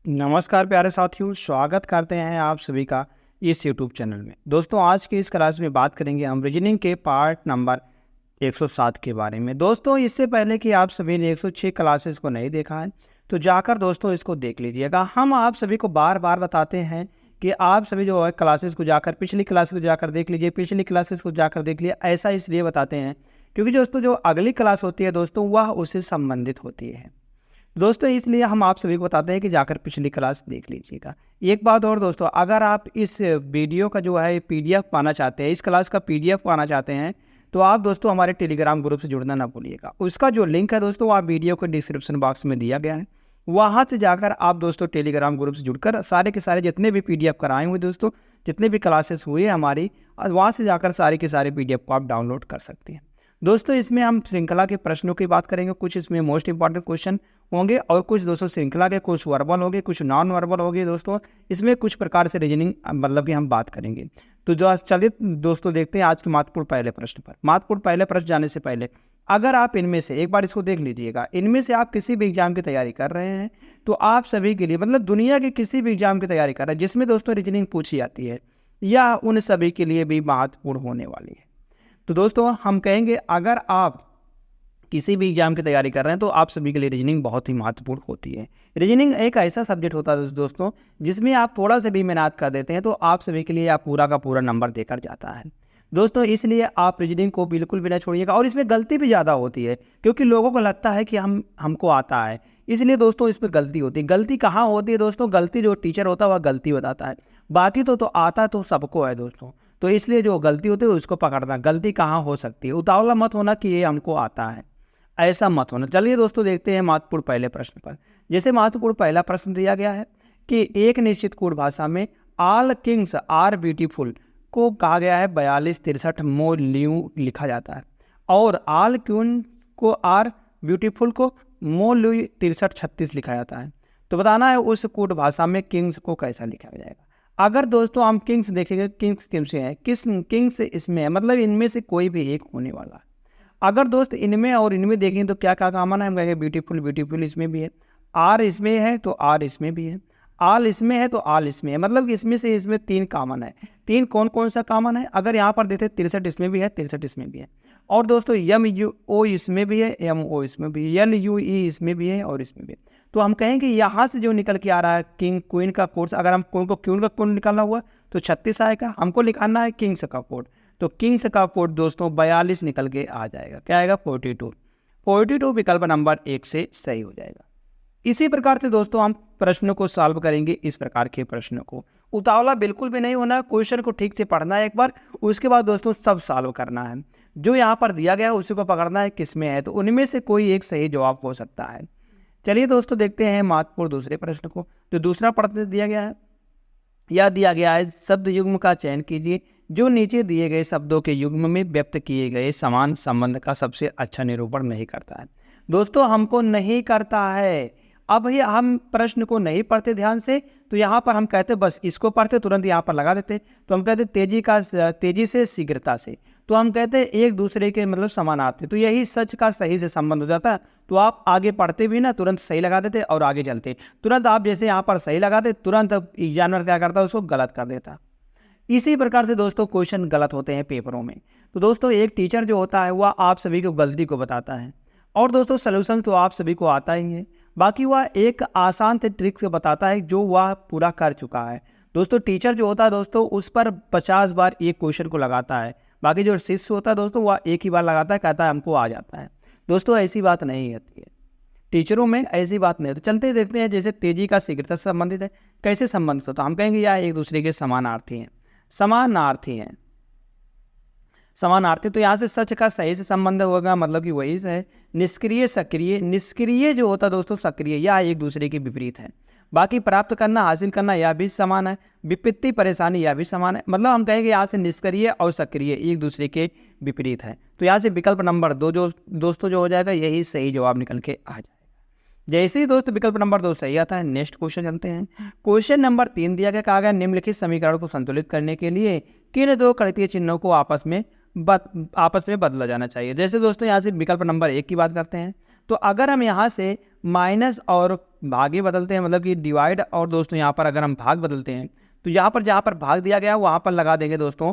नमस्कार प्यारे साथियों, स्वागत करते हैं आप सभी का इस यूट्यूब चैनल में। दोस्तों, आज की इस क्लास में बात करेंगे हम रीजनिंग के पार्ट नंबर 107 के बारे में। दोस्तों, इससे पहले कि आप सभी ने 106 क्लासेस को नहीं देखा है तो जाकर दोस्तों इसको देख लीजिएगा। हम आप सभी को बार बार बताते हैं कि आप सभी जो है क्लासेस को जाकर पिछली क्लास को जाकर देख लीजिए, पिछली क्लासेस को जाकर देख लीजिए। ऐसा इसलिए बताते हैं क्योंकि दोस्तों जो अगली क्लास होती है दोस्तों वह उससे संबंधित होती है। दोस्तों, इसलिए हम आप सभी को बताते हैं कि जाकर पिछली क्लास देख लीजिएगा। एक बात और दोस्तों, अगर आप इस वीडियो का जो है पीडीएफ पाना चाहते हैं, इस क्लास का पीडीएफ पाना चाहते हैं, तो आप दोस्तों हमारे टेलीग्राम ग्रुप से जुड़ना ना भूलिएगा। उसका जो लिंक है दोस्तों वह वीडियो के डिस्क्रिप्शन बॉक्स में दिया गया है। वहाँ से जाकर आप दोस्तों टेलीग्राम ग्रुप से जुड़कर सारे के सारे जितने भी पीडीएफ कराए हुए दोस्तों, जितने भी क्लासेस हुए हमारी, वहाँ से जाकर सारे के सारे पीडीएफ को आप डाउनलोड कर सकते हैं। दोस्तों, इसमें हम श्रृंखला के प्रश्नों की बात करेंगे। कुछ इसमें मोस्ट इंपॉर्टेंट क्वेश्चन होंगे और कुछ दोस्तों श्रृंखला के कुछ वर्बल होंगे, कुछ नॉन वर्बल होंगे। दोस्तों, इसमें कुछ प्रकार से रीजनिंग मतलब कि हम बात करेंगे। तो जो चलिए दोस्तों देखते हैं आज के महत्वपूर्ण पहले प्रश्न पर। महत्वपूर्ण पहले प्रश्न जाने से पहले अगर आप इनमें से एक बार इसको देख लीजिएगा, इनमें से आप किसी भी एग्जाम की तैयारी कर रहे हैं तो आप सभी के लिए मतलब दुनिया के किसी भी एग्जाम की तैयारी कर रहे हैं जिसमें दोस्तों रीजनिंग पूछी जाती है, या उन सभी के लिए भी महत्वपूर्ण होने वाली है। तो दोस्तों हम कहेंगे अगर आप किसी भी एग्जाम की तैयारी कर रहे हैं तो आप सभी के लिए रीजनिंग बहुत ही महत्वपूर्ण होती है। रीजनिंग एक ऐसा सब्जेक्ट होता है दोस्तों जिसमें आप थोड़ा सा भी मेहनत कर देते हैं तो आप सभी के लिए आप पूरा का पूरा नंबर देकर जाता है दोस्तों। इसलिए आप रीजनिंग को बिल्कुल भी ना छोड़िएगा। और इसमें गलती भी ज़्यादा होती है क्योंकि लोगों को लगता है कि हमको आता है, इसलिए दोस्तों इस पर गलती होती है। गलती कहाँ होती है दोस्तों? गलती जो टीचर होता है वह गलती बताता है, बाकी तो आता तो सबको है दोस्तों। तो इसलिए जो गलती होती है उसको पकड़ना, गलती कहाँ हो सकती है। उतावला मत होना कि ये हमको आता है, ऐसा मत होना। चलिए दोस्तों देखते हैं महत्वपूर्ण पहले प्रश्न पर। जैसे महत्वपूर्ण पहला प्रश्न दिया गया है कि एक निश्चित कूट भाषा में ऑल किंग्स आर ब्यूटीफुल को कहा गया है 42-63 मो ल्यू लिखा जाता है, और ऑल क्वीन को आर ब्यूटीफुल को मो ल्यू 63-36 लिखा जाता है। तो बताना है उस कूट भाषा में किंग्स को कैसा लिखा जाएगा। अगर दोस्तों हम किंग्स देखेंगे, किंग्स किनसे है, किस किंग्स इसमें है, मतलब इनमें से कोई भी एक होने वाला है। अगर दोस्त इनमें और इनमें देखें तो क्या क्या कॉमन है, हम कहेंगे ब्यूटीफुल, ब्यूटीफुल इसमें भी है, आर इसमें है तो आर इसमें भी है, आल इसमें है तो आल इसमें है, मतलब इसमें से इसमें तीन कॉमन है। तीन कौन कौन सा कॉमन है? अगर यहाँ पर देते 63 इसमें भी है, 63 इसमें भी है, और दोस्तों यम यू ओ इसमें भी है, यम ओ इसमें भी है, एल यू ई इसमें भी है और इसमें भी है। तो हम कहेंगे यहाँ से जो निकल के आ रहा है किंग क्वीन का कोड, अगर हम क्वीन का कोड निकालना हुआ तो 36 आएगा। हमको निकालना है किंग्स का कोड, तो किंग्स का कोड दोस्तों 42 निकल के आ जाएगा। क्या आएगा? 42 विकल्प नंबर 1 से सही हो जाएगा। इसी प्रकार से दोस्तों हम प्रश्नों को सॉल्व करेंगे। इस प्रकार के प्रश्नों को उतावला बिल्कुल भी नहीं होना है, क्वेश्चन को ठीक से पढ़ना है एक बार, उसके बाद दोस्तों सब सॉल्व करना है। जो यहाँ पर दिया गया है उसी को पकड़ना है किसमें है, तो उनमें से कोई एक सही जवाब हो सकता है। चलिए दोस्तों देखते हैं महत्वपूर्ण दूसरे प्रश्न को। जो दूसरा प्रश्न दिया गया है, यह दिया गया है शब्द युग्म का चयन कीजिए जो नीचे दिए गए शब्दों के युग्म में व्यक्त किए गए समान संबंध का सबसे अच्छा निरूपण नहीं करता है। दोस्तों हमको नहीं करता है। अब ये हम प्रश्न को नहीं पढ़ते ध्यान से, तो यहाँ पर हम कहते बस इसको पढ़ते तुरंत यहाँ पर लगा देते। तो हम कहते तेजी से शीघ्रता से, तो हम कहते एक दूसरे के मतलब समानार्थी, तो यही सच का सही से संबंध हो जाता है। तो आप आगे पढ़ते भी ना तुरंत सही लगा देते और आगे चलते। तुरंत आप जैसे यहाँ पर सही लगाते, तुरंत एग्जामिनर क्या करता है उसको गलत कर देता। इसी प्रकार से दोस्तों क्वेश्चन गलत होते हैं पेपरों में। तो दोस्तों एक टीचर जो होता है वह आप सभी को गलती को बताता है, और दोस्तों सलूशन तो आप सभी को आता ही है, बाकी वह एक आसान से ट्रिक्स बताता है जो वह पूरा कर चुका है। दोस्तों टीचर जो होता है दोस्तों उस पर 50 बार एक क्वेश्चन को लगाता है, बाकी जो शिष्य होता है दोस्तों वह एक ही बार लगाता है, कहता है हमको आ जाता है। दोस्तों ऐसी बात नहीं होती है, टीचरों में ऐसी बात नहीं है। तो चलते देखते हैं जैसे तेजी का शीघ्रता से संबंधित है, कैसे संबंधित होता है। हम कहेंगे यह एक दूसरे के समानार्थी हैं, समानार्थी हैं, समानार्थी। तो यहाँ से सच का सही से संबंध होगा, मतलब कि वही है। निष्क्रिय सक्रिय, निष्क्रिय जो होता है दोस्तों सक्रिय, यह एक दूसरे के विपरीत है। बाकी प्राप्त करना, हासिल करना, यह भी समान है। विपत्ति, परेशानी, यह भी समान है। मतलब हम कहेंगे यहाँ से निष्क्रिय और सक्रिय एक दूसरे के विपरीत है। तो यहाँ से विकल्प नंबर 2 जो दोस्तों जो हो जाएगा यही सही जवाब निकल के आ जाएगा। जैसे ही दोस्त विकल्प नंबर 2 सही आता है, नेक्स्ट क्वेश्चन चलते हैं। क्वेश्चन नंबर 3 दिया गया, कहा गया निम्नलिखित समीकरण को संतुलित करने के लिए किन दो गणितीय चिन्हों को आपस में बदला जाना चाहिए। जैसे दोस्तों यहाँ से विकल्प नंबर 1 की बात करते हैं, तो अगर हम यहाँ से माइनस और भागे बदलते हैं, मतलब कि डिवाइड और दोस्तों यहाँ पर अगर हम भाग बदलते हैं तो यहाँ पर जहाँ पर भाग दिया गया वहाँ पर लगा देंगे दोस्तों,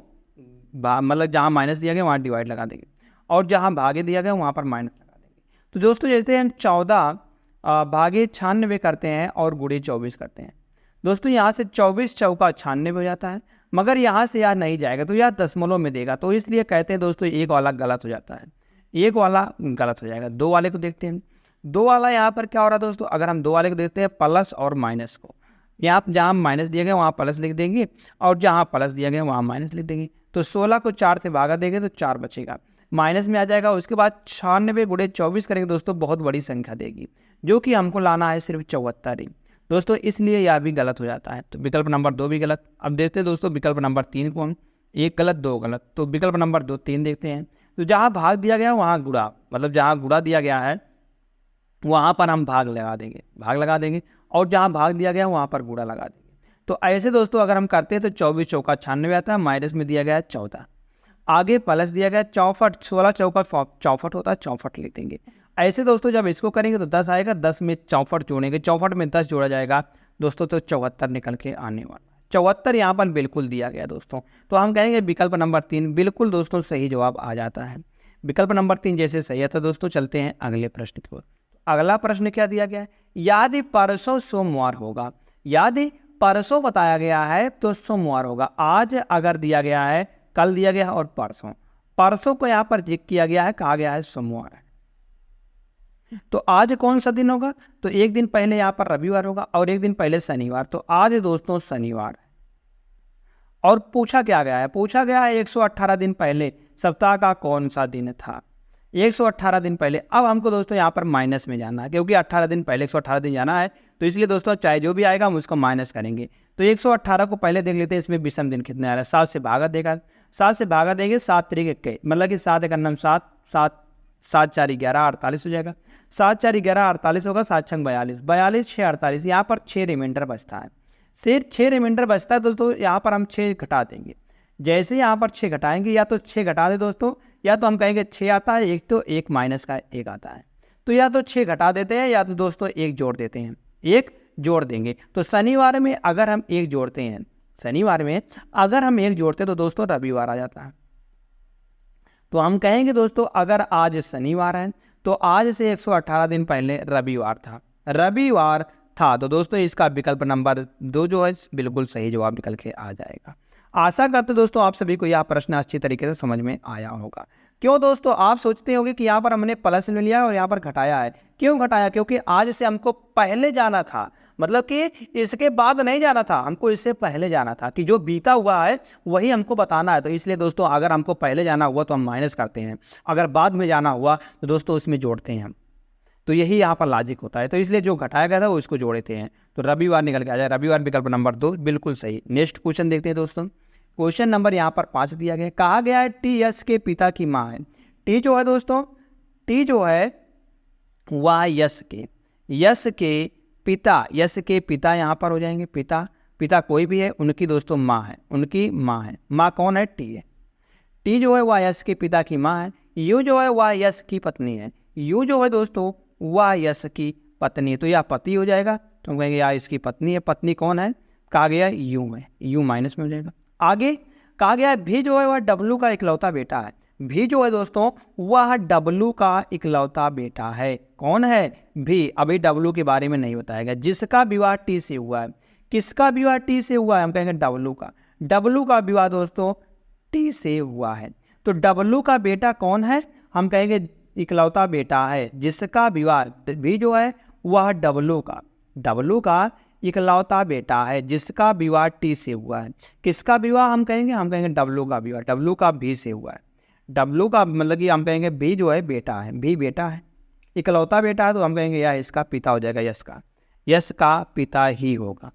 मतलब जहाँ माइनस दिया गया वहाँ डिवाइड लगा देंगे, और जहाँ भागे दिया गया वहाँ पर माइनस लगा देंगे। तो दोस्तों जैसे हम 14 भागे 96 करते हैं और गुणे 24 करते हैं, दोस्तों यहाँ से 24 चौका 96 हो जाता है, मगर यहाँ से यार नहीं जाएगा तो यार दशमलव में देगा, तो इसलिए कहते हैं दोस्तों एक वाला गलत हो जाता है, एक वाला गलत हो जाएगा। दो वाले को देखते हैं, दो वाला यहाँ पर क्या हो रहा है दोस्तों, अगर हम दो वाले को देखते हैं प्लस और माइनस को, यहाँ जहाँ माइनस दिया गया वहाँ प्लस लिख देंगे और जहाँ प्लस दिया गया वहाँ माइनस लिख देंगे। तो 16 को 4 से भागा देंगे तो 4 बचेगा, माइनस में आ जाएगा। उसके बाद 96 गुणे 24 करेंगे दोस्तों, बहुत बड़ी संख्या देगी, जो कि हमको लाना है सिर्फ 74 ही दोस्तों, इसलिए यह भी गलत हो जाता है। तो विकल्प नंबर 2 भी गलत। अब देखते हैं दोस्तों विकल्प नंबर 3 को, एक गलत दो गलत, तो विकल्प नंबर 2 3 देखते हैं। तो जहाँ भाग दिया गया वहाँ गुणा, मतलब जहाँ गुणा दिया गया है वहाँ पर हम भाग लगा देंगे, और जहाँ भाग दिया गया वहाँ पर गुणा लगा देंगे। तो ऐसे दोस्तों अगर हम करते हैं तो 24 चौका 96 आता है, माइनस में दिया गया है 14, आगे प्लस दिया गया 64, 16 चौका 64 होता है, 64 लिख देंगे। ऐसे दोस्तों जब इसको करेंगे तो 10 आएगा, 10 में 64 जोड़ेंगे, 64 में 10 जोड़ा जाएगा दोस्तों तो 74 निकल के आने वाला है। 74 यहाँ पर बिल्कुल दिया गया दोस्तों, तो हम कहेंगे विकल्प नंबर 3 बिल्कुल दोस्तों सही जवाब आ जाता है। विकल्प नंबर 3 जैसे सही है। तो दोस्तों चलते हैं अगले प्रश्न की ओर। अगला प्रश्न क्या दिया गया है, यदि परसों सोमवार होगा, यदि परसों बताया गया है तो सोमवार होगा। आज अगर दिया गया है, कल दिया गया है और परसों को यहाँ पर जिक्र किया गया है, कहा गया है सोमवार है, तो आज कौन सा दिन होगा, तो एक दिन पहले यहाँ पर रविवार होगा और एक दिन पहले शनिवार, तो आज दोस्तों शनिवार है। और पूछा क्या गया है, पूछा गया है 118 दिन पहले सप्ताह का कौन सा दिन था, 118 दिन पहले। अब हमको दोस्तों यहाँ पर माइनस में जाना है, क्योंकि 18 दिन पहले 118 दिन जाना है, तो इसलिए दोस्तों चाहे जो भी आएगा हम उसको माइनस करेंगे। तो 118 को पहले देख लेते हैं, इसमें विषम दिन कितने आ रहा है, 7 से भागा देगा, 7 से भागा देंगे, 7 तरीके के, मतलब कि 7 एक अन्नम 7, 7 4 11 48 हो जाएगा, 7 4 11 48 होगा, 7 6 42, 42 6 48, यहाँ पर 6 रिमाइंडर बचता है, सिर्फ 6 रिमाइंडर बचता है दोस्तों। यहाँ पर हम 6 घटा देंगे, जैसे यहाँ पर 6 घटाएंगे, या तो 6 घटा दे दोस्तों, या तो हम कहेंगे 6 आता है एक, तो एक माइनस का 1 आता है, तो या तो 6 घटा देते हैं या तो दोस्तों 1 जोड़ देते हैं, 1 जोड़ देंगे। तो शनिवार में अगर हम 1 जोड़ते हैं, शनिवार में अगर हम 1 जोड़ते हैं तो दोस्तों रविवार आ जाता है। तो हम कहेंगे दोस्तों अगर आज शनिवार है तो आज से 118 दिन पहले रविवार था, तो दोस्तों इसका विकल्प नंबर 2 जो है बिल्कुल सही जवाब निकल के आ जाएगा। आशा करते दोस्तों आप सभी को यह प्रश्न अच्छी तरीके से समझ में आया होगा। क्यों दोस्तों, आप सोचते होंगे कि यहाँ पर हमने प्लस ले लिया और यहाँ पर घटाया है, क्यों घटाया, क्योंकि आज से हमको पहले जाना था, मतलब कि इसके बाद नहीं जाना था, हमको इससे पहले जाना था, कि जो बीता हुआ है वही हमको बताना है। तो इसलिए दोस्तों अगर हमको पहले जाना हुआ तो हम माइनस करते हैं, अगर बाद में जाना हुआ तो दोस्तों उसमें जोड़ते हैं हम, तो यही यहाँ पर लॉजिक होता है। तो इसलिए जो घटाया गया था वो इसको जोड़ते हैं, तो रविवार निकल के आ जाए, रविवार विकल्प नंबर 2 बिल्कुल सही। नेक्स्ट क्वेश्चन देखते हैं दोस्तों, क्वेश्चन नंबर यहाँ पर 5 दिया गया, कहा गया है टी यश के पिता की माँ है। टी जो है दोस्तों, टी जो है वह यश के पिता यहाँ पर हो जाएंगे, पिता कोई भी है, उनकी दोस्तों माँ है, उनकी माँ है, माँ कौन है, टी है। टी जो है वह यश के पिता की माँ है, यू जो है वह यश की पत्नी है, यू जो है दोस्तों वह यश की पत्नी है, तो यह पति हो जाएगा, तो हम कहेंगे यार इसकी पत्नी है, पत्नी कौन है, कहा गया यू है, यू माइनस में हो जाएगा। आगे कहा गया भी जो है वह डब्लू का इकलौता बेटा है, भी जो है दोस्तों वह डब्लू का इकलौता बेटा है, कौन है, भी। अभी डब्लू के बारे में नहीं बताएगा, जिसका विवाह टी से हुआ है, किसका विवाह टी से हुआ है, हम कहेंगे डब्लू का विवाह दोस्तों टी से हुआ है। तो डब्लू का बेटा कौन है, हम कहेंगे इकलौता बेटा है, जिसका विवाह भी जो है वह डब्लू का इकलौता बेटा है, जिसका विवाह टी से हुआ है। किसका विवाह, हम कहेंगे डब्लू का विवाह, डब्लू का भी से हुआ है, डब्लू का मतलब कि हम कहेंगे भी जो है बेटा है, भी बेटा है, इकलौता बेटा है, तो हम कहेंगे यह इसका पिता हो जाएगा, यश का पिता ही होगा।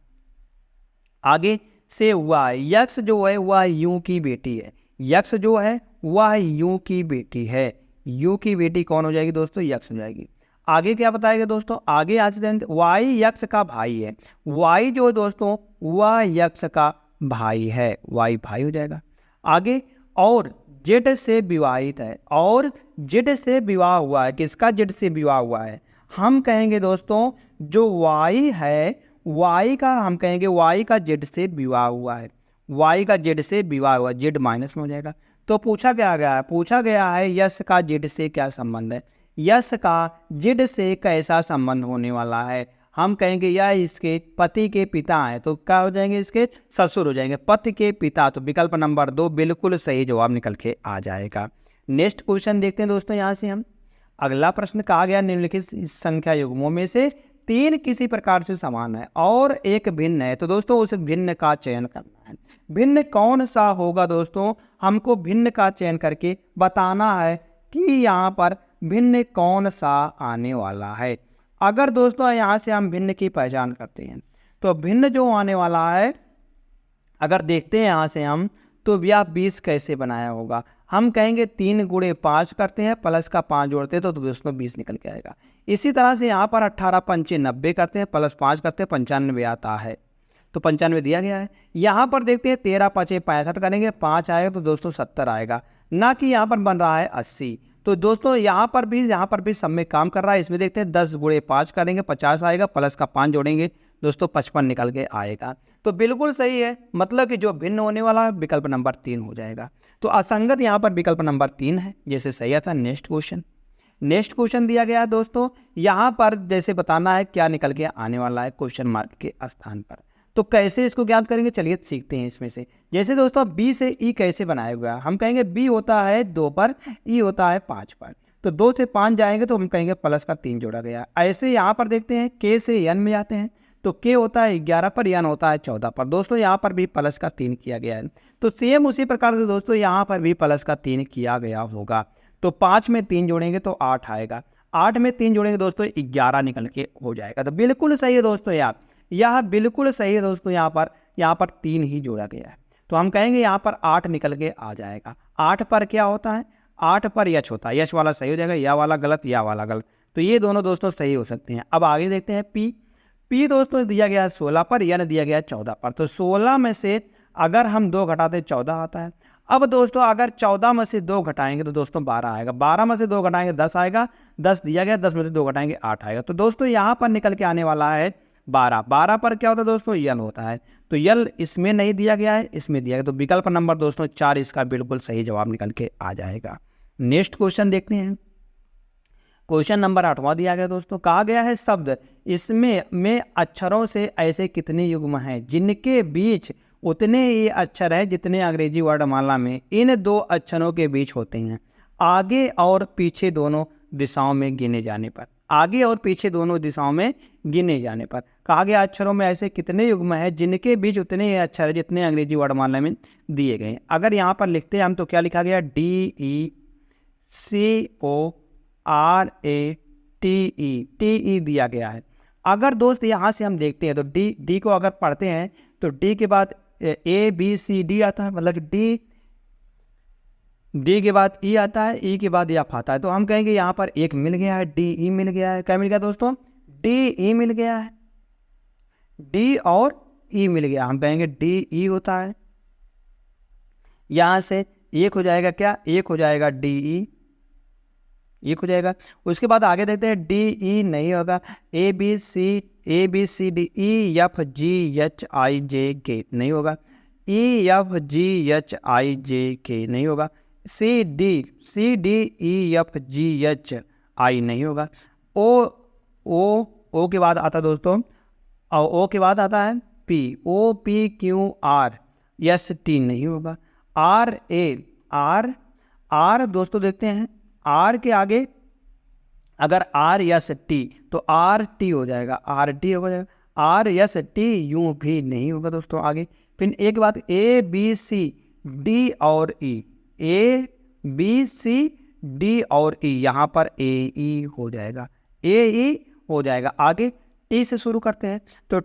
आगे से हुआ है, यक्ष जो है वह यूं की बेटी है, यक्ष जो है वह यूं की बेटी है, यू की बेटी कौन हो जाएगी दोस्तों, यक्ष हो जाएगी। आगे क्या बताएगा दोस्तों, आगे आज वाई यक्ष का भाई है, वाई जो दोस्तों वह यक्ष का भाई है, वाई भाई हो जाएगा। आगे और जेड से विवाहित है, और जेड से विवाह हुआ है, किसका जेड से विवाह हुआ है, हम कहेंगे दोस्तों जो y है, y का हम कहेंगे y का z से विवाह हुआ है, y का z से विवाह हुआ, z माइनस में हो जाएगा। तो पूछा क्या गया है, पूछा गया है यश का z से क्या संबंध है, यश का z से कैसा संबंध होने वाला है। हम कहेंगे यह इसके पति के पिता हैं, तो क्या हो जाएंगे, इसके ससुर हो जाएंगे, पति के पिता। तो विकल्प नंबर 2 बिल्कुल सही जवाब निकल के आ जाएगा। नेक्स्ट क्वेश्चन देखते हैं दोस्तों, यहाँ से हम अगला प्रश्न कहा गया निम्नलिखित संख्या युग्मों में से 3 किसी प्रकार से समान है और एक भिन्न है। तो दोस्तों उस भिन्न का चयन करना है। भिन्न कौन सा होगा दोस्तों, हमको भिन्न का चयन करके बताना है कि यहाँ पर भिन्न कौन सा आने वाला है। अगर दोस्तों यहाँ से हम भिन्न की पहचान करते हैं तो भिन्न जो आने वाला है, अगर देखते हैं यहाँ से हम, तो यह 20 कैसे बनाया होगा। हम कहेंगे 3 गुणे 5 करते हैं, प्लस का 5 जोड़ते हैं तो दोस्तों 20 निकल के आएगा। इसी तरह से यहाँ पर 18 पंचे 90 करते हैं, प्लस 5 करते हैं, 95 आता है, तो 95 दिया गया है। यहाँ पर देखते हैं 13 5 65 करेंगे, 5 आएगा तो दोस्तों 70 आएगा, ना कि यहाँ पर बन रहा है 80। तो दोस्तों यहाँ पर भी सब में काम कर रहा है। इसमें देखते हैं 10 गुणे 5 करेंगे, 50 आएगा, प्लस का 5 जोड़ेंगे दोस्तों 55 निकल के आएगा। तो बिल्कुल सही है, मतलब कि जो भिन्न होने वाला है विकल्प नंबर 3 हो जाएगा। तो असंगत यहाँ पर विकल्प नंबर 3 है, जैसे सही था। नेक्स्ट क्वेश्चन दिया गया है दोस्तों, यहाँ पर जैसे बताना है क्या निकल के आने वाला है क्वेश्चन मार्क के स्थान पर। तो कैसे इसको ज्ञात करेंगे, चलिए सीखते हैं इसमें से। जैसे दोस्तों बी से ई कैसे बनाया हुआ है, हम कहेंगे बी होता है 2 पर, ई होता है 5 पर, तो 2 से 5 जाएंगे तो हम कहेंगे प्लस का 3 जोड़ा गया। ऐसे यहाँ पर देखते हैं के से एन में जाते हैं, तो के होता है 11 पर, एन होता है 14 पर। दोस्तों यहाँ पर भी प्लस का 3 किया गया है, तो सेम उसी प्रकार से दोस्तों यहाँ पर भी प्लस का 3 किया गया होगा। तो 5 में 3 जोड़ेंगे तो 8 आएगा, 8 में 3 जोड़ेंगे दोस्तों 11 निकल के हो जाएगा। तो बिल्कुल सही है दोस्तों, यह बिल्कुल सही है दोस्तों, यहाँ पर 3 ही जोड़ा गया है, तो हम कहेंगे यहाँ पर 8 निकल के आ जाएगा। 8 पर क्या होता है, 8 पर यश होता है, यश वाला सही हो जाएगा, या वाला गलत, या वाला गलत, तो ये दोनों दोस्तों सही हो सकते हैं। अब आगे देखते हैं पी दोस्तों दिया गया 16 पर, यन दिया गया 14 पर, तो 16 में से अगर हम 2 घटाते 14 आता है। अब दोस्तों अगर 14 में से 2 घटाएंगे तो दोस्तों 12 आएगा, 12 में से 2 घटाएंगे 10 आएगा, 10 दिया गया, 10 में से 2 घटाएंगे 8 आएगा। तो दोस्तों यहाँ पर निकल के आने वाला है 12। 12 पर क्या होता है दोस्तों, यल होता है, तो यल इसमें नहीं दिया गया है, इसमें दिया गया, तो विकल्प नंबर दोस्तों 4 इसका बिल्कुल सही जवाब निकल के आ जाएगा। नेक्स्ट क्वेश्चन देखते हैं, क्वेश्चन नंबर 8वां दिया गया दोस्तों, कहा गया है शब्द इसमें अक्षरों से ऐसे कितने युग्म हैं जिनके बीच उतने ही अक्षर है जितने अंग्रेजी वर्णमाला में इन 2 अक्षरों के बीच होते हैं, आगे और पीछे दोनों दिशाओं में गिने जाने पर। आगे और पीछे दोनों दिशाओं में गिने जाने पर कहा गया अक्षरों में ऐसे कितने युग्म है जिनके बीच उतने ही अक्षर है जितने अंग्रेजी वर्णमाला में दिए गए। अगर यहाँ पर लिखते हैं हम तो क्या लिखा गया, DECORATE दिया गया है। अगर दोस्त यहाँ से हम देखते हैं तो डी को अगर पढ़ते हैं तो डी के बाद ABCD आता है, मतलब डी के बाद ई आता है, ई के बाद एफ आता है, तो हम कहेंगे यहाँ पर एक मिल गया है, DE मिल गया है। क्या मिल गया दोस्तों, DE मिल गया है, डी और ई मिल गया, हम कहेंगे DE होता है। यहाँ से एक हो जाएगा क्या, एक हो जाएगा DE, एक हो जाएगा। उसके बाद आगे देखते हैं DE नहीं होगा, ABCDEFGHIJK नहीं होगा, EFGHIJK नहीं होगा, CDEFGHI नहीं होगा। ओ के बाद आता दोस्तों, ओ के बाद आता है POPQRST नहीं होगा, R दोस्तों देखते हैं, R के आगे अगर RST तो RT हो जाएगा, RT हो जाएगा, RST यूं भी नहीं होगा दोस्तों आगे। फिर एक बात ABCD और E, ABCD और E, यहाँ पर AE हो जाएगा, AE हो जाएगा। आगे T से शुरू करते हैं तो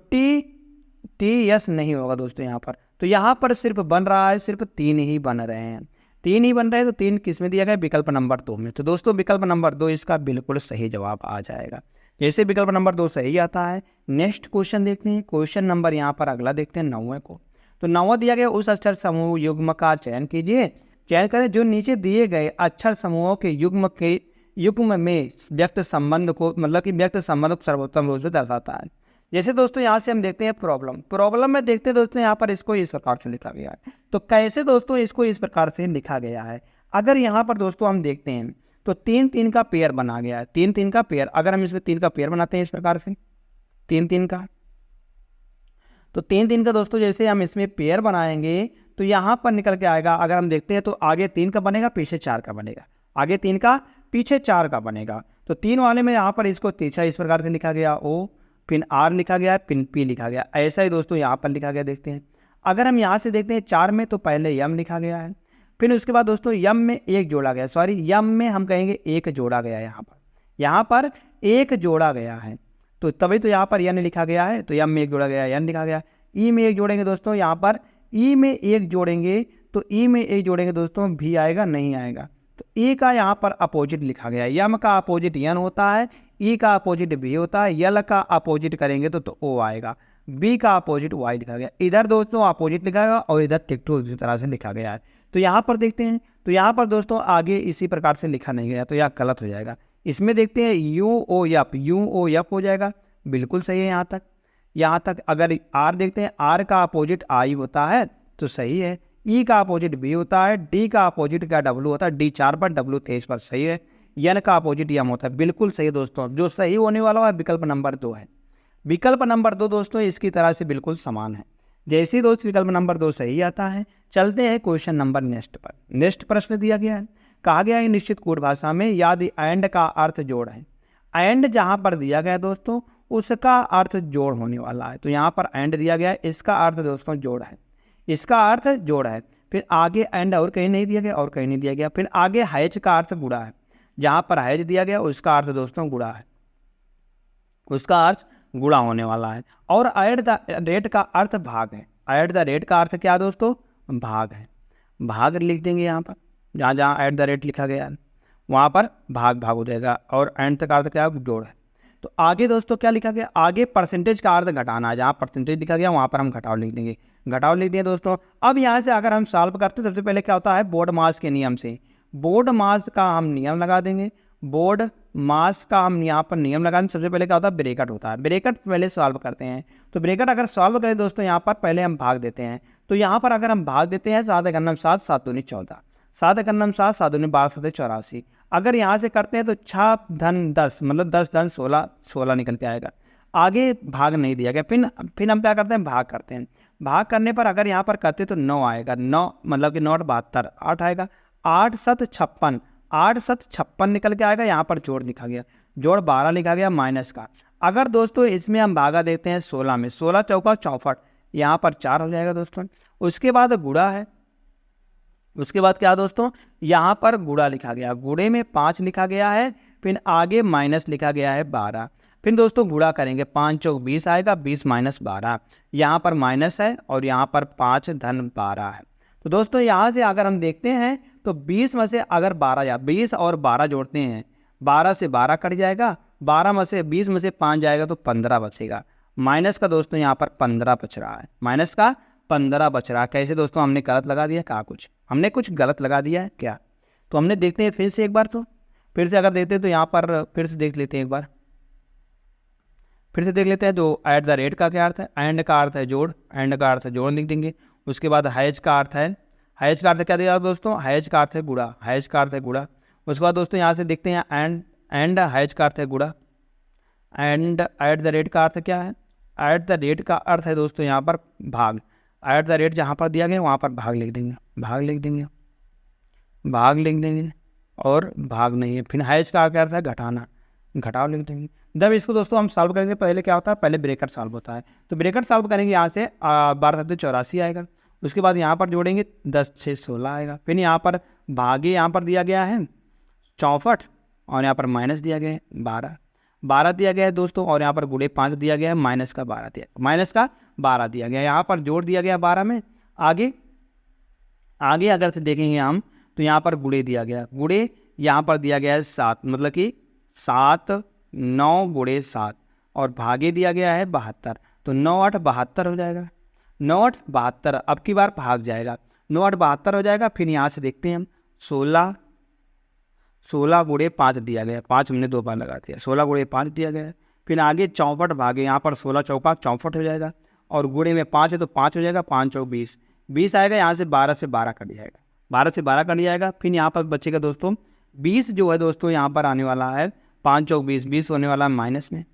TS नहीं होगा दोस्तों यहाँ पर, तो यहाँ पर सिर्फ बन रहा है, सिर्फ 3 ही बन रहे हैं, 3 ही बन रहे हैं, तो 3 किस में दिया गया, विकल्प नंबर 2 में। तो दोस्तों विकल्प नंबर 2 इसका बिल्कुल सही जवाब आ जाएगा। जैसे विकल्प नंबर 2 सही आता है। नेक्स्ट क्वेश्चन देखते हैं, क्वेश्चन नंबर यहाँ पर अगला देखते हैं 9वें को। तो 9वां दिया गया उस अक्षर समूह युग्म का चयन कीजिए, चयन करें जो नीचे दिए गए अक्षर समूहों के युग्म में व्यक्त संबंध को, मतलब कि व्यक्त संबंध को सर्वोत्तम रूप से दर्शाता है। जैसे दोस्तों यहाँ से हम देखते हैं प्रॉब्लम में देखते हैं दोस्तों यहाँ पर इसको इस प्रकार से लिखा गया है। तो कैसे दोस्तों इसको इस प्रकार से लिखा गया है, अगर यहाँ पर दोस्तों हम देखते हैं तो 3-3 का पेयर बना गया है, 3-3 का पेयर। अगर हम इसमें 3 का पेयर बनाते हैं इस प्रकार से 3-3 का, तो 3-3 का दोस्तों जैसे हम इसमें पेयर बनाएंगे तो यहाँ पर निकल के आएगा। अगर हम देखते हैं तो आगे 3 का बनेगा, पीछे 4 का बनेगा, आगे 3 का पीछे 4 का बनेगा। तो 3 वाले में यहाँ पर इसको तीसरा इस प्रकार से लिखा गया ओ, फिर आर लिखा गया, फिर पी लिखा गया। ऐसा ही दोस्तों यहाँ पर लिखा गया। देखते हैं अगर हम यहाँ से देखते हैं 4 में तो पहले यम लिखा गया है, फिर उसके बाद दोस्तों यम में एक जोड़ा गया, यम में हम कहेंगे एक जोड़ा गया, यहाँ पर एक जोड़ा गया है, तो तभी तो यहाँ पर यन लिखा गया है। तो यम में एक जोड़ा गया, यन लिखा गया। ई में एक जोड़ेंगे दोस्तों, यहाँ पर ई में एक जोड़ेंगे तो ई में एक जोड़ेंगे दोस्तों, भी आएगा नहीं आएगा। तो ई का यहाँ पर अपोजिट लिखा गया है। यम का अपोजिट यन होता है, ई का अपोजिट भी होता है, यल का अपोजिट करेंगे तो ओ आएगा, बी का अपोजिट वाई लिखा गया। इधर दोस्तों अपोजिट लिखा गया और इधर टिक टू इसी तरह से लिखा गया है। तो यहाँ पर देखते हैं तो यहाँ पर दोस्तों आगे इसी प्रकार से लिखा नहीं गया, तो यह गलत हो जाएगा। इसमें देखते हैं यू ओ यप हो जाएगा, बिल्कुल सही है यहाँ तक। अगर आर देखते हैं, आर का अपोजिट आई होता है तो सही है, ई का अपोजिट बी होता है, डी का अपोजिट क्या डब्लू होता है, डी 4 पर डब्लू 23 पर सही है, यन का अपोजिट यम होता है, बिल्कुल सही दोस्तों। जो सही होने वाला है विकल्प नंबर 2 है। विकल्प नंबर 2 दोस्तों इसकी तरह से बिल्कुल समान है। जैसे ही दोस्त विकल्प नंबर 2 सही आता है, चलते हैं क्वेश्चन नंबर नेक्स्ट पर। नेक्स्ट प्रश्न दिया गया है, कहा गया है निश्चित कोड भाषा में यदि एंड का अर्थ जोड़ है। एंड जहाँ पर दिया गया है दोस्तों उसका अर्थ जोड़ होने वाला है। तो यहाँ पर एंड दिया गया है, इसका अर्थ दोस्तों जोड़ है, इसका अर्थ जोड़ है। फिर आगे एंड और कहीं नहीं दिया गया और कहीं नहीं दिया गया। फिर आगे हैज का अर्थ गुणा है, जहाँ पर हैज दिया गया उसका अर्थ दोस्तों गुणा है, उसका अर्थ गुणा होने वाला है। और एट द रेट का अर्थ भाग है। एट द रेट का अर्थ क्या दोस्तों, भाग है, भाग लिख देंगे यहाँ पर, जहाँ जहाँ एट द रेट लिखा गया है वहाँ पर भाग हो जाएगा। और एंड तक का अर्थ क्या है, जोड़ है। तो आगे दोस्तों क्या लिखा गया, आगे परसेंटेज का अर्थ घटाना है, जहाँ परसेंटेज लिखा गया वहाँ पर हम घटाव लिख देंगे, घटाव लिख दिए दोस्तों। अब यहाँ से अगर हम सॉल्व करते हैं सबसे पहले क्या होता है, बोर्ड मास के नियम से, बोर्ड मास का हम नियम लगा देंगे, बोर्ड मास का हम यहाँ पर नियम लगा देंगे। सबसे पहले क्या होता है, ब्रैकेट होता है, ब्रैकेट पहले सॉल्व करते हैं। तो ब्रैकेट अगर सॉल्व करें दोस्तों यहाँ पर पहले हम भाग देते हैं। तो यहाँ पर अगर हम भाग देते हैं 7 × 7 7 दूनी 14, 7 × 7 7 दूनी 12 7 84। अगर यहाँ से करते हैं तो 6 धन 10 मतलब 10 धन 16 16 निकल के आएगा। आगे भाग नहीं दिया गया। फिर हम क्या करते हैं, भाग करते हैं। भाग करने पर अगर यहाँ पर करते तो 9 आएगा, 9 मतलब कि 9 72, 8 आएगा, 8 7 56, 8 7 56 निकल के आएगा। यहाँ पर जोड़ लिखा गया, जोड़ 12 लिखा गया माइनस का। अगर दोस्तों इसमें हम भागा देते हैं 16 में, 16 चौका 64, यहाँ पर 4 हो जाएगा दोस्तों। उसके बाद गुणा है, उसके बाद क्या दोस्तों, यहाँ पर गुणा लिखा गया, गुणे में 5 लिखा गया है, फिर आगे माइनस लिखा गया है 12। फिर दोस्तों गुणा करेंगे, 5 चौक 20 आएगा, 20 माइनस 12, यहाँ पर माइनस है और यहाँ पर 5 धन 12 है। तो दोस्तों यहाँ से अगर हम देखते हैं तो 20 में से अगर 12 या 20 और 12 जोड़ते हैं, 12 से 12 कट जाएगा, 12 में से 20 में से 5 जाएगा तो 15 बचेगा। माइनस का दोस्तों यहाँ पर 15 बच रहा है, माइनस का 15 बच रहा है। कैसे दोस्तों, हमने गलत लगा दिया, कहा हमने कुछ गलत लगा दिया है क्या? तो हमने देखते हैं फिर से एक बार, तो फिर से अगर देखते हैं तो यहाँ पर फिर से देख लेते हैं एक बार, फिर से देख लेते हैं। तो एट द रेट का क्या अर्थ है, एंड का अर्थ है जोड़, एंड का अर्थ है जोड़ लिख देंगे। उसके बाद हैज का अर्थ है, हैज का अर्थ क्या दिया दोस्तों, हैज का अर्थ है गुणा, हैज का अर्थ है गुणा। उसके बाद दोस्तों यहाँ से देखते हैं एंड हैज का अर्थ है गुणा, एंड एट द रेट का अर्थ क्या है, एट द रेट का अर्थ है दोस्तों यहाँ पर भाग। एट द रेट जहाँ पर दिया गया वहाँ पर भाग लिख देंगे, भाग लिख देंगे, भाग लिख देंगे और भाग नहीं है। फिर हैज का क्या अर्थ है घटाना, घटाव लिख देंगे। जब इसको दोस्तों हम सॉल्व करेंगे पहले क्या होता है, पहले ब्रैकेट सॉल्व होता है। तो ब्रैकेट सॉल्व करेंगे, यहाँ से 12 7 84 आएगा। उसके बाद यहाँ पर जोड़ेंगे 10 6 16 आएगा। फिर यहाँ पर भागे, यहाँ पर दिया गया है 64 और यहाँ पर माइनस दिया गया है 12 दिया गया है दोस्तों, और यहाँ पर गुणे 5 दिया गया है, माइनस का 12 दिया गया है। यहाँ पर जोड़ दिया गया 12 में। आगे अगर से देखेंगे हम तो यहाँ पर गुणे दिया गया, गुणे यहाँ पर दिया गया है 7, मतलब कि 7 9 गुणे 7, और भागे दिया गया है 72। तो 9 8 72 हो जाएगा, 9 8 72। अब की बार भाग जाएगा, 9 8 72 हो जाएगा। फिर यहाँ से देखते हैं हम 16 16 गुणे 5 दिया गया, 5 हमने 2 बार लगा दिया, 16 गुणे 5 दिया गया है। फिर आगे 64 भागे, यहाँ पर 16 चौका 64 हो जाएगा, और गुणे में 5 है तो 5 हो जाएगा, 5 चौक 20, 20 आएगा, यहाँ से 12 कट जाएगा, 12 से 12 कट जाएगा। फिर यहाँ पर बचेगा दोस्तों 20 जो है दोस्तों यहाँ पर आने वाला है, 5 चौक 20, 20 होने वाला है माइनस में।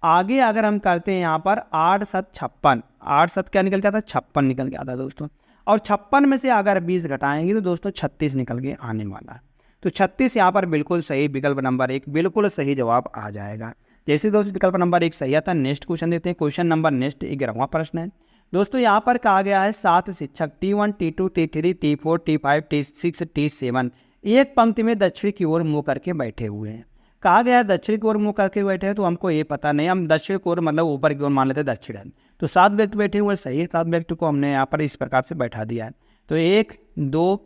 आगे अगर हम करते हैं यहाँ पर 8 7 56, 8 7 क्या निकल के आता है, 56 निकल के आता है दोस्तों, और 56 में से अगर 20 घटाएंगे तो दोस्तों 36 निकल के आने वाला है। तो 36 यहाँ पर बिल्कुल सही, विकल्प नंबर 1 बिल्कुल सही जवाब आ जाएगा। जैसे दोस्तों विकल्प नंबर 1 सही आता है, नेक्स्ट क्वेश्चन देते हैं। क्वेश्चन नंबर नेक्स्ट 11वां प्रश्न है दोस्तों, यहाँ पर कहा गया है 7 शिक्षक T1 T2 T3 T4 T5 T6 T7 एक पंक्ति में दक्षिण की ओर मुँह करके बैठे हुए हैं। कहा गया है दक्षिण की ओर मुँह करके बैठे हैं, तो हमको ये पता नहीं, हम दक्षिण की ओर मतलब ऊपर की ओर मान लेते हैं दक्षिण है। तो 7 व्यक्ति बैठे हुए सही है, 7 व्यक्ति को हमने यहाँ पर इस प्रकार से बैठा दिया है। तो 1 2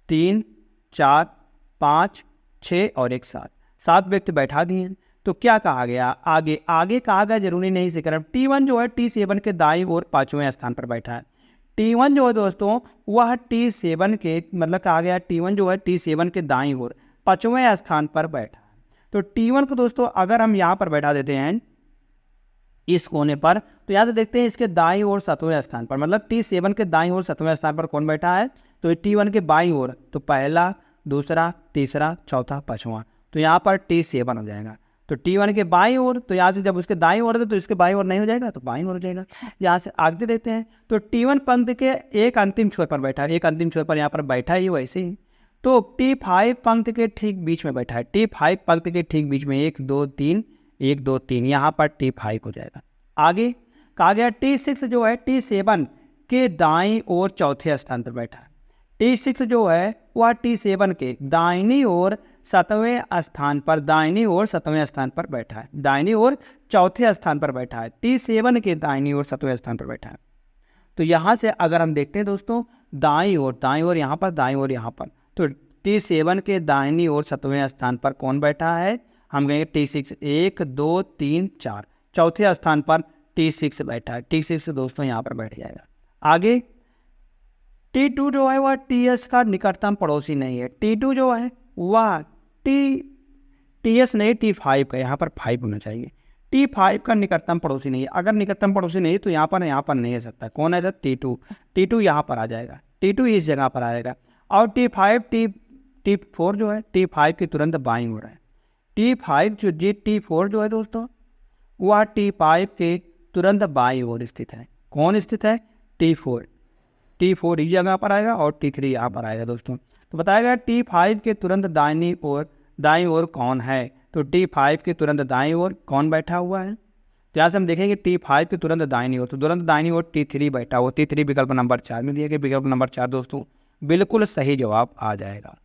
3 4 5 6 और 1 7, 7 व्यक्ति बैठा दिए हैं। तो क्या कहा गया आगे कहा गया, जरूरी नहीं से करें। T1 जो है T7 के दाईं ओर 5वें स्थान पर बैठा है। T1 जो है दोस्तों वह T7 के मतलब कहा गया T1 जो है T7 के दाईं ओर 5वें स्थान पर बैठा है। तो T1 को दोस्तों अगर हम यहाँ पर बैठा देते हैं इस कोने पर, तो यहाँ से देखते हैं इसके दाईं ओर 7वें स्थान पर, मतलब T7 के दाईं ओर 7वें स्थान पर कौन बैठा है, तो T1 के बाईं ओर, तो पहला दूसरा तीसरा चौथा पाँचवां, तो यहाँ पर T7 हो जाएगा। तो T1 के बाईं ओर, तो यहाँ से जब उसके दाईं ओर है तो इसके बाईं ओर नहीं हो जाएगा, तो बाईं ओर हो जाएगा। यहाँ से आगे देखते हैं, तो T1 पंक्ति के एक अंतिम छोर पर बैठा है, एक अंतिम छोर पर यहाँ पर बैठा ही वैसे ही। तो T5 पंक्ति के ठीक बीच में बैठा है, T5 पंक्ति के ठीक बीच में 1 2 3 1 2 3, यहाँ पर T5 हो जाएगा। आगे कहा गया T6 जो है T7 के दाईं ओर चौथे स्थान पर बैठा है। T6 जो है वह T7 के दाहिनी ओर 7वें स्थान पर, दाहिनी ओर 7वें स्थान पर बैठा है, दाहिनी ओर चौथे स्थान पर बैठा है, T7 के दाहिनी ओर 7वें स्थान पर बैठा है। तो यहाँ से अगर हम देखते हैं दोस्तों दाईं ओर यहाँ पर, दाईं ओर यहाँ पर, तो T7 के दाहिनी ओर 7वें स्थान पर कौन बैठा है, हम कहेंगे T6, 1 2 3 4, चौथे स्थान पर T6 बैठा है। T6 दोस्तों यहाँ पर बैठ जाएगा। आगे T2 जो है वह TS का निकटतम पड़ोसी नहीं है, T2 जो है वह TS नहीं T5 का, यहाँ पर 5 होना चाहिए, T5 का निकटतम पड़ोसी नहीं है। अगर निकटतम पड़ोसी नहीं तो यहाँ पर नहीं है सकता, कौन है सर, T2 यहाँ पर आ जाएगा, T2 इस जगह पर आएगा। और T4 जो है T5 की तुरंत बाईं हो रहा है, T4 जो है दोस्तों वह T5 के तुरंत बाईं ओर स्थित है। कौन स्थित है, T4 इस जगह पर आएगा और T3 यहाँ पर आएगा दोस्तों। तो बताया गया T5 के तुरंत दाईं ओर कौन है, तो T5 के तुरंत दाईं ओर कौन बैठा हुआ है, तो यहाँ से हम देखेंगे T5 के तुरंत दाहिनी ओर, तो तुरंत दाहिनी ओर T3 बैठा हुआ, T3 विकल्प नंबर 4 में दिया गया, विकल्प नंबर 4 दोस्तों बिल्कुल सही जवाब आ जाएगा।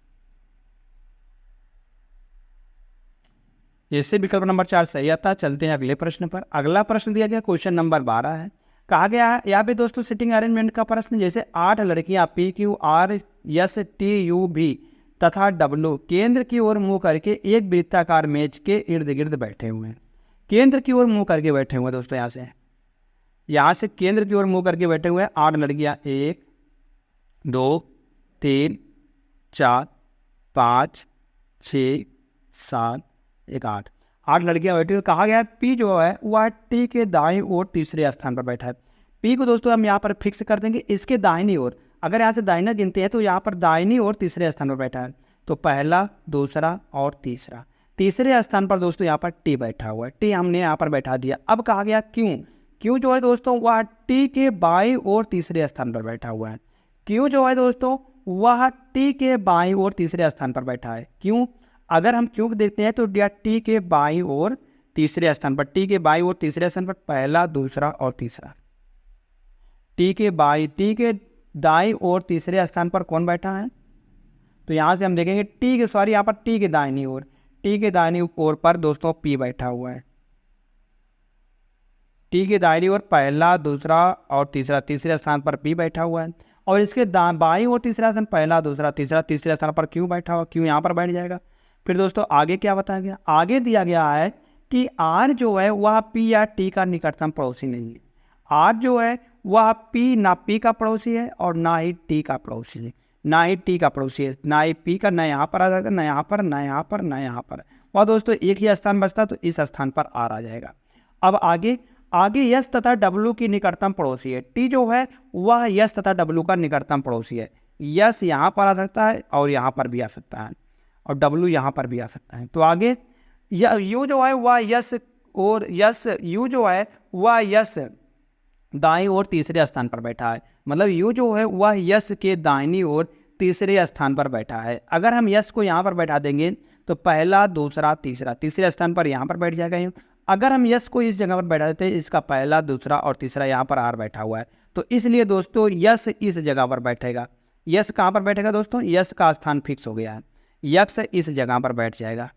इससे विकल्प नंबर 4 सही आता है। चलते हैं अगले प्रश्न पर। अगला प्रश्न दिया गया क्वेश्चन नंबर 12 है। कहा गया है यहाँ पे दोस्तों सिटिंग अरेंजमेंट का प्रश्न, जैसे 8 लड़कियां PQRSTUV तथा W केंद्र की ओर मुंह करके एक वृत्ताकार मेज के इर्द गिर्द बैठे हुए हैं। केंद्र की ओर मुंह करके बैठे हुए हैं दोस्तों, यहाँ से केंद्र की ओर मुंह करके बैठे हुए हैं 8 लड़कियां, 1 2 3 4 5 6 7 1 8 लड़कियां बैठी हुई। कहा गया है P जो है वह T के दाईं ओर तीसरे स्थान पर बैठा है। P को दोस्तों हम यहाँ पर फिक्स कर देंगे, इसके दाहिनी ओर, अगर यहाँ से दाहिना गिनते हैं तो यहाँ पर दाहिनी ओर तीसरे स्थान पर बैठा है, तो पहला दूसरा और तीसरा, तीसरे स्थान पर दोस्तों यहाँ पर T बैठा हुआ है, T हमने यहाँ पर बैठा दिया। अब कहा गया क्यों जो है दोस्तों वह T के बाईं ओर तीसरे स्थान पर बैठा हुआ है। क्यों जो है दोस्तों वह T के बाईं ओर तीसरे स्थान पर बैठा है। क्यों, अगर हम क्यों देखते हैं तो T के बाईं ओर तीसरे स्थान पर, T के बाईं ओर तीसरे स्थान पर पहला दूसरा और तीसरा, T के दाईं ओर तीसरे स्थान पर कौन बैठा है, तो यहाँ से हम देखेंगे यहाँ पर T के दाहिनी ओर पर दोस्तों P बैठा हुआ है। T के दाहिनी ओर पहला दूसरा और तीसरा, तीसरे स्थान पर P बैठा हुआ है, और इसके बाईं ओर तीसरा स्थान पहला दूसरा तीसरा, तीसरे स्थान पर Q बैठा हुआ, Q यहाँ पर बैठ जाएगा। फिर दोस्तों आगे क्या बताया गया, आगे दिया गया है कि R जो है वह P या T का निकटतम पड़ोसी नहीं है। R जो है वह ना P का पड़ोसी है और ना ही T का पड़ोसी है। ना ही टी का पड़ोसी है, ना ही पी का, ना यहाँ पर आ जाएगा, ना यहाँ पर, ना यहाँ पर, ना यहाँ पर। वह दोस्तों एक ही स्थान बचता, तो इस स्थान पर आर आ जाएगा। अब आगे यस तथा डब्लू की निकटतम पड़ोसी है। टी जो है वह यस तथा डब्लू का निकटतम पड़ोसी है। यस यहाँ पर आ सकता है और यहाँ पर भी आ सकता है, और डब्लू यहाँ पर भी आ सकता है। तो आगे यू जो है वह यस और यू जो है वह यस दाईं ओर तीसरे स्थान पर बैठा है। मतलब यू जो है वह यस के दाहिनी ओर तीसरे स्थान पर बैठा है। अगर हम यस को यहाँ पर बैठा देंगे तो पहला, दूसरा, तीसरा, तीसरे स्थान पर यहाँ पर बैठ जाएगा यू। अगर हम यस को इस जगह पर बैठा देते हैं, इसका पहला, दूसरा और तीसरा यहाँ पर आर बैठा हुआ है, तो इसलिए दोस्तों यस इस जगह पर बैठेगा। यस कहाँ पर बैठेगा दोस्तों? यस का स्थान फिक्स हो गया है, यस इस जगह पर बैठ जाएगा।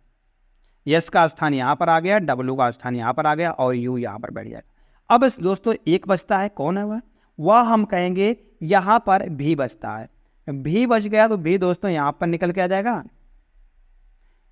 यस का स्थान यहाँ पर आ गया, डब्लू का स्थान यहाँ पर आ गया और यू यहाँ पर बैठ जाएगा। अब दोस्तों एक बचता है, कौन है वह हम कहेंगे यहाँ पर भी बचता है। भी बच गया तो भी दोस्तों यहाँ पर निकल के आ जाएगा।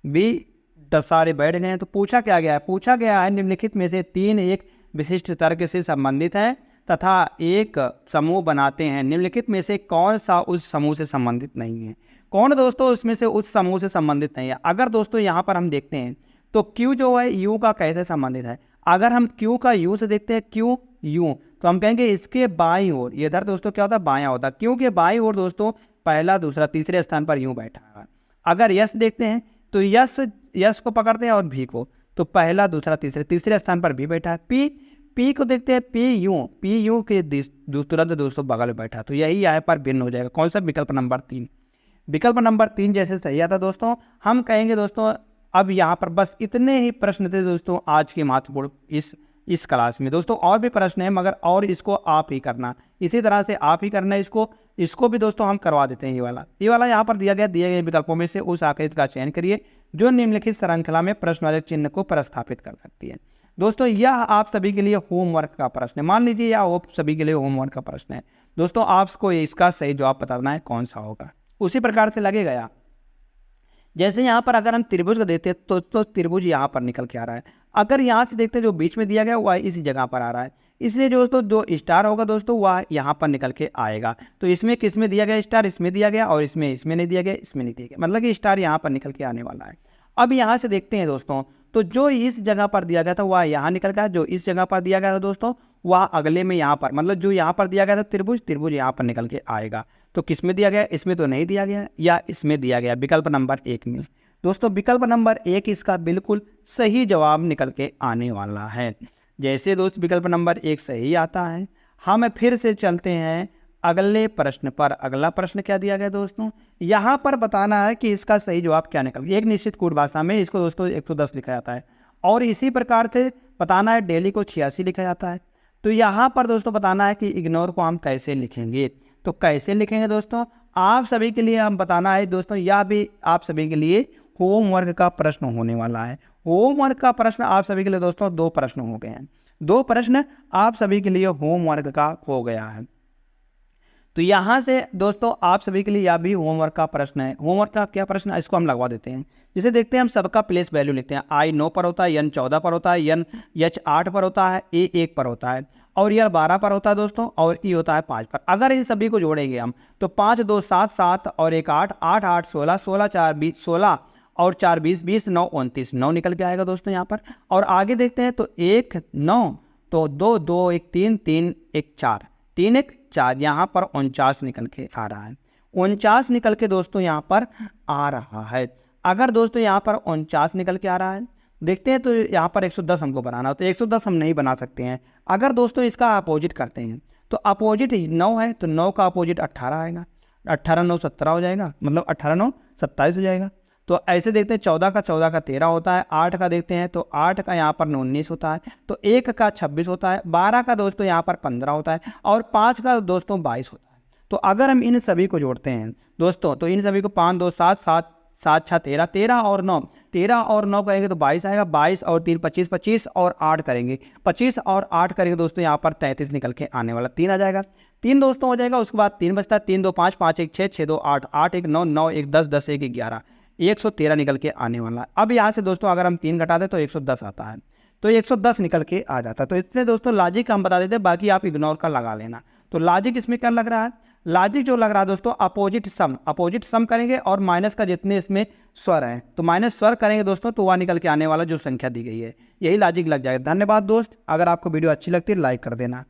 भी सारे बैठ गए हैं, तो पूछा क्या गया है? पूछा गया है निम्नलिखित में से तीन एक विशिष्ट तर्क से संबंधित है तथा एक समूह बनाते हैं, निम्नलिखित में से कौन सा उस समूह से संबंधित नहीं है? कौन दोस्तों उसमें से उस समूह से संबंधित नहीं है? अगर दोस्तों यहाँ पर हम देखते हैं तो Q जो है U का कैसे संबंधित है? अगर हम Q का U से देखते हैं, Q U, तो हम कहेंगे इसके बाईं ओर, ये इधर दोस्तों क्या होता है? बायां होता है। Q के बाईं ओर दोस्तों पहला, दूसरा, तीसरे स्थान पर U बैठा है। अगर यस देखते हैं तो यस को पकड़ते हैं और भी को, तो पहला, दूसरा, तीसरे स्थान पर भी बैठा है। पी को देखते हैं, पी यू के तुरंत दोस्तों बगल में बैठा, तो यही यहाँ पर भिन्न हो जाएगा। कौन सा? विकल्प नंबर 3। विकल्प नंबर 3 जैसे सही आता दोस्तों। हम कहेंगे दोस्तों अब यहाँ पर बस इतने ही प्रश्न थे दोस्तों आज के महत्वपूर्ण इस क्लास में। दोस्तों और भी प्रश्न है, मगर और इसको आप ही करना, इसी तरह से आप ही करना। इसको भी दोस्तों हम करवा देते हैं। ये वाला यहाँ पर दिए गए विकल्पों में से उस आकृति का चयन करिए जो निम्नलिखित श्रृंखला में प्रश्नवाचक चिन्ह को प्रस्थापित कर सकती है। दोस्तों यह आप सभी के लिए होमवर्क का प्रश्न है, मान लीजिए यह आप सभी के लिए होमवर्क का प्रश्न है। दोस्तों आपको इसका सही जवाब बताना है कौन सा होगा। उसी प्रकार से लगेगा जैसे यहाँ पर अगर हम त्रिभुज को देखते हैं तो त्रिभुज यहाँ पर निकल के आ रहा है। अगर यहाँ से देखते हैं जो बीच में दिया गया वह इसी जगह पर आ रहा है, इसलिए दोस्तों जो स्टार होगा दोस्तों वह यहाँ पर निकल के आएगा। तो इसमें किस में दिया गया स्टार? इसमें दिया गया, और इसमें नहीं दिया गया, इसमें नहीं दिया गया, मतलब कि स्टार यहाँ पर निकल के आने वाला है। अब यहाँ से देखते हैं दोस्तों, तो जो इस जगह पर दिया गया था वह यहाँ निकल गया, जो इस जगह पर दिया गया था दोस्तों वह अगले में यहाँ पर, मतलब जो यहाँ पर दिया गया था त्रिभुज यहाँ पर निकल के आएगा। तो किस में दिया गया? इसमें तो नहीं दिया गया, या इसमें दिया गया, विकल्प नंबर 1 में। दोस्तों विकल्प नंबर 1 इसका बिल्कुल सही जवाब निकल के आने वाला है। जैसे दोस्त विकल्प नंबर 1 सही आता है, हम फिर से चलते हैं अगले प्रश्न पर। अगला प्रश्न क्या दिया गया दोस्तों? यहाँ पर बताना है कि इसका सही जवाब क्या निकल गया। एक निश्चित कूट भाषा में इसको दोस्तों 110 लिखा जाता है, और इसी प्रकार से बताना है डेली को 86 लिखा जाता है। तो यहाँ पर दोस्तों बताना है कि इग्नोर को हम कैसे लिखेंगे। तो कैसे लिखेंगे दोस्तों आप सभी के लिए हम बताना है दोस्तों, यह भी आप सभी के लिए होमवर्क का प्रश्न होने वाला है। होमवर्क का प्रश्न आप सभी के लिए दोस्तों 2 प्रश्न हो गए हैं, 2 प्रश्न आप सभी के लिए होमवर्क का हो गया है। तो यहाँ से दोस्तों आप सभी के लिए यह भी होमवर्क का प्रश्न है। होमवर्क का क्या प्रश्न है इसको हम लगवा देते हैं। जिसे देखते हैं हम सबका प्लेस वैल्यू लिखते हैं। I 9 पर होता है, N 14 पर होता है, H 8 पर होता है, A 1 पर होता है, और यह 12 पर होता है दोस्तों, और E होता है 5 पर। अगर इन सभी को जोड़ेंगे हम तो 5 2 7 7 और 1 8 8 8 16 16 4 20 16 और 4 20 20 9 29 9 निकल के आएगा दोस्तों यहाँ पर। और आगे देखते हैं तो 1 9 तो 2 2 1 3 3 1 4 3 1 4, यहाँ पर 49 निकल के आ रहा है। 49 निकल के दोस्तों यहाँ पर आ रहा है। अगर दोस्तों यहाँ पर 49 निकल के आ रहा है, देखते हैं तो यहाँ पर 110 हमको बनाना हो, तो 110 हम नहीं बना सकते हैं। अगर दोस्तों इसका अपोजिट करते हैं तो अपोजिट 9 है, तो 9 का अपोजिट 18 आएगा, 18 9 17 हो जाएगा, मतलब 18 9 27 हो जाएगा। तो ऐसे देखते हैं 14 का 13 होता है, 8 का देखते हैं तो 8 का यहाँ पर 19 होता है, तो 1 का 26 होता है, 12 का दोस्तों यहाँ पर 15 होता है, और 5 का दोस्तों 22 होता है। तो अगर हम इन सभी को जोड़ते हैं दोस्तों, तो इन सभी को 5 2 7 7 7 6 13 13 और 9 करेंगे तो 22 आएगा, 22 और 3 25 25 और 8 करेंगे, 25 और 8 करेंगे दोस्तों यहाँ पर 33 निकल के आने वाला, 3 आ जाएगा, 3 दोस्तों हो जाएगा। उसके बाद 3 बचता है, 3 2 5 5 1 6 6 2 8 8 1 9 9 1 10 10 1 11 113 निकल के आने वाला है। अब यहाँ से दोस्तों अगर हम 3 घटा दें तो 110 आता है, तो 110 निकल के आ जाता है। तो इसमें दोस्तों लॉजिक हम बता देते हैं, बाकी आप इग्नोर कर लगा लेना। तो लॉजिक इसमें क्या लग रहा है? लॉजिक जो लग रहा है दोस्तों अपोजिट सम करेंगे और माइनस का जितने इसमें स्वर हैं तो माइनस स्वर करेंगे दोस्तों, तो वह निकल के आने वाला जो संख्या दी गई है, यही लॉजिक लग जाएगा। धन्यवाद दोस्त, अगर आपको वीडियो अच्छी लगती है लाइक कर देना।